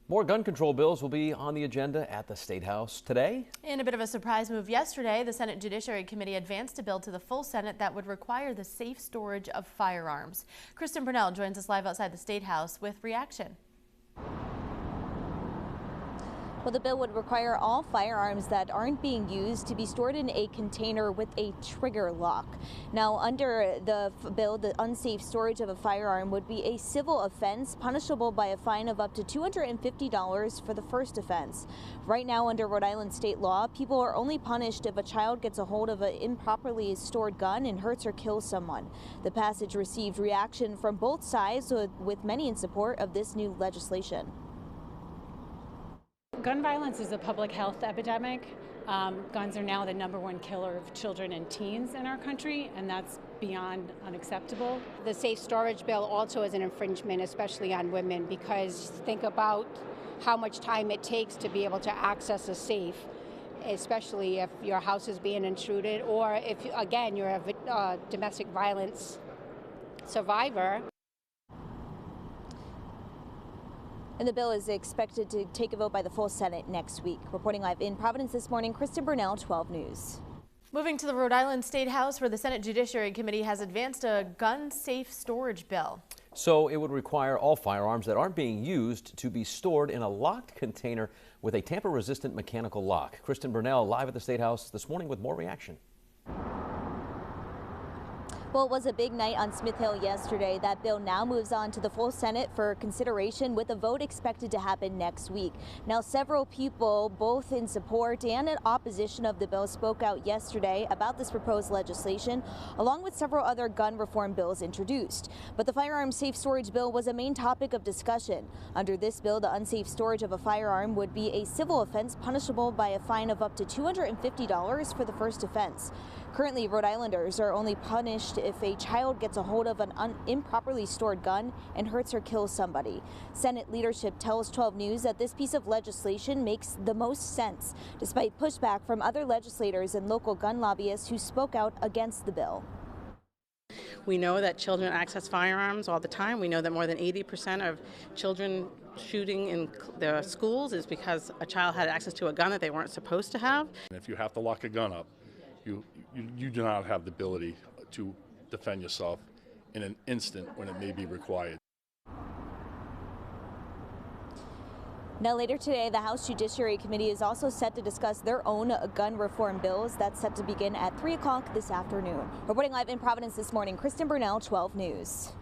More gun control bills will be on the agenda at the State House today. In a bit of a surprise move yesterday, the Senate Judiciary Committee advanced a bill to the full Senate that would require the safe storage of firearms. Kristen Burnell joins us live outside the State House with reaction. Well, the bill would require all firearms that aren't being used to be stored in a container with a trigger lock. Now, under the bill, the unsafe storage of a firearm would be a civil offense, punishable by a fine of up to $250 for the first offense. Right now, under Rhode Island state law, people are only punished if a child gets a hold of an improperly stored gun and hurts or kills someone. The passage received reaction from both sides, with many in support of this new legislation. Gun violence is a public health epidemic. Guns are now the #1 killer of children and teens in our country, and that's beyond unacceptable. The safe storage bill also is an infringement, especially on women, because think about how much time it takes to be able to access a safe, especially if your house is being intruded, or if, again, you're a domestic violence survivor. And the bill is expected to take a vote by the full Senate next week. Reporting live in Providence this morning, Kristen Burnell, 12 News. Moving to the Rhode Island State House, where the Senate Judiciary Committee has advanced a gun-safe storage bill. So it would require all firearms that aren't being used to be stored in a locked container with a tamper-resistant mechanical lock. Kristen Burnell live at the State House this morning with more reaction. Well, it was a big night on Smith Hill yesterday. That bill now moves on to the full Senate for consideration, with a vote expected to happen next week. Now, several people, both in support and in opposition of the bill, spoke out yesterday about this proposed legislation, along with several other gun reform bills introduced. But the firearms safe storage bill was a main topic of discussion. Under this bill, the unsafe storage of a firearm would be a civil offense, punishable by a fine of up to $250 for the first offense. Currently, Rhode Islanders are only punished if a child gets a hold of an improperly stored gun and hurts or kills somebody. Senate leadership tells 12 News that this piece of legislation makes the most sense, despite pushback from other legislators and local gun lobbyists who spoke out against the bill. We know that children access firearms all the time. We know that more than 80% of children shooting in the schools is because a child had access to a gun that they weren't supposed to have. If you have to lock a gun up, you do not have the ability to defend yourself in an instant when it may be required. Now, later today, the House Judiciary Committee is also set to discuss their own gun reform bills. That's set to begin at 3 o'clock this afternoon. Reporting live in Providence this morning, Kristen Burnell, 12 News.